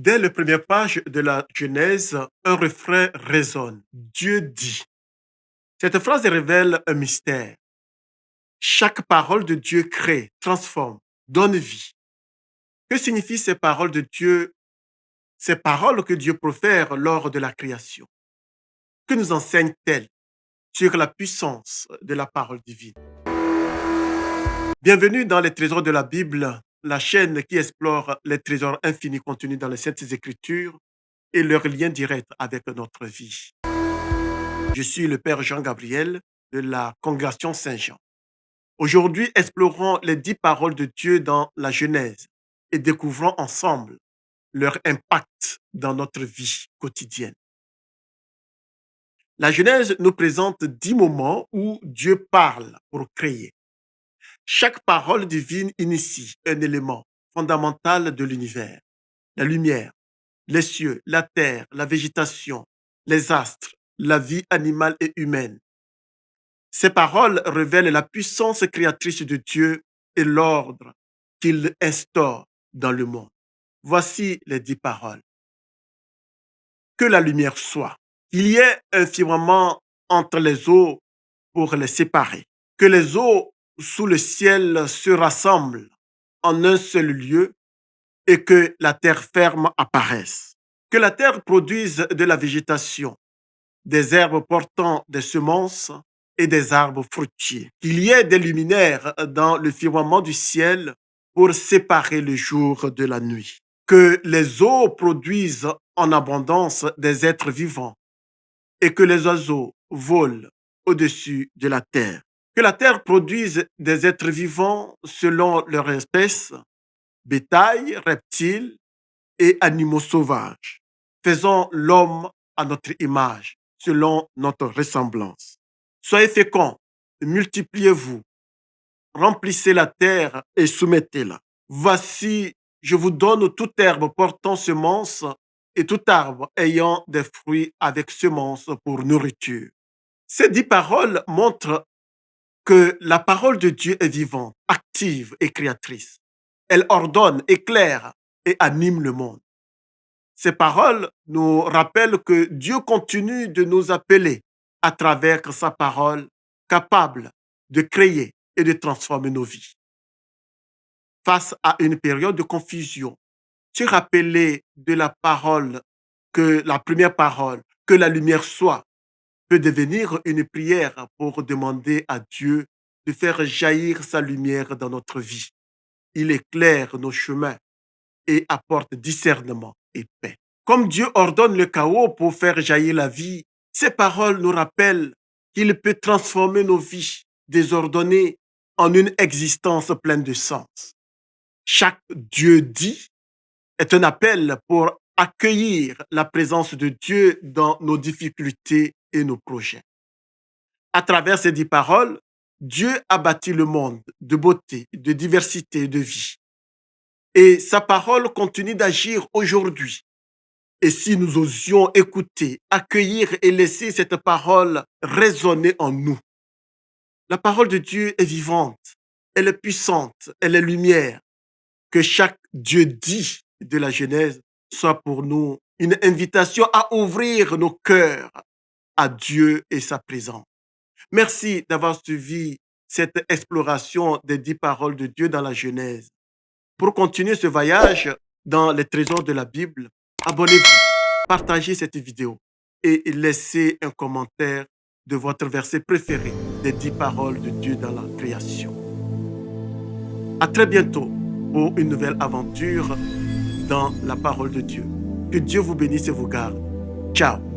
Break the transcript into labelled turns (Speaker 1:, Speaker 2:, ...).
Speaker 1: Dès les premières pages de la Genèse, un refrain résonne. Dieu dit. Cette phrase révèle un mystère. Chaque parole de Dieu crée, transforme, donne vie. Que signifient ces paroles de Dieu, ces paroles que Dieu profère lors de la création? Que nous enseignent-elles sur la puissance de la parole divine? Bienvenue dans les trésors de la Bible, la chaîne qui explore les trésors infinis contenus dans les Saintes Écritures et leurs liens directs avec notre vie. Je suis le Père Jean-Gabriel de la Congrégation Saint-Jean. Aujourd'hui, explorons les 10 paroles de Dieu dans la Genèse et découvrons ensemble leur impact dans notre vie quotidienne. La Genèse nous présente 10 moments où Dieu parle pour créer. Chaque parole divine initie un élément fondamental de l'univers. La lumière, les cieux, la terre, la végétation, les astres, la vie animale et humaine. Ces paroles révèlent la puissance créatrice de Dieu et l'ordre qu'il instaure dans le monde. Voici les 10 paroles. Que la lumière soit. Il y ait un firmament entre les eaux pour les séparer. Que les eaux sous le ciel se rassemblent en un seul lieu et que la terre ferme apparaisse. Que la terre produise de la végétation, des herbes portant des semences et des arbres fruitiers. Qu'il y ait des luminaires dans le firmament du ciel pour séparer le jour de la nuit. Que les eaux produisent en abondance des êtres vivants et que les oiseaux volent au-dessus de la terre. Que la terre produise des êtres vivants selon leur espèce, bétail, reptiles et animaux sauvages. Faisons l'homme à notre image, selon notre ressemblance. Soyez féconds, multipliez-vous, remplissez la terre et soumettez-la. Voici, je vous donne toute herbe portant semence et tout arbre ayant des fruits avec semence pour nourriture. Ces 10 paroles montrent que la parole de Dieu est vivante, active et créatrice. Elle ordonne, éclaire et anime le monde. Ces paroles nous rappellent que Dieu continue de nous appeler à travers sa parole, capable de créer et de transformer nos vies. Face à une période de confusion, tu rappelé de la parole, que la première parole, que la lumière soit, peut devenir une prière pour demander à Dieu de faire jaillir sa lumière dans notre vie. Il éclaire nos chemins et apporte discernement et paix. Comme Dieu ordonne le chaos pour faire jaillir la vie, ces paroles nous rappellent qu'il peut transformer nos vies désordonnées en une existence pleine de sens. Chaque Dieu dit est un appel pour accueillir la présence de Dieu dans nos difficultés et nos projets. À travers ces 10 paroles, Dieu a bâti le monde de beauté, de diversité et de vie. Et sa parole continue d'agir aujourd'hui. Et si nous osions écouter, accueillir et laisser cette parole résonner en nous. La parole de Dieu est vivante, elle est puissante, elle est lumière. Que chaque Dieu dit de la Genèse soit pour nous une invitation à ouvrir nos cœurs à Dieu et sa présence. Merci d'avoir suivi cette exploration des 10 paroles de Dieu dans la Genèse. Pour continuer ce voyage dans les trésors de la Bible, abonnez-vous, partagez cette vidéo et laissez un commentaire de votre verset préféré des 10 paroles de Dieu dans la création. À très bientôt pour une nouvelle aventure dans la parole de Dieu. Que Dieu vous bénisse et vous garde. Ciao!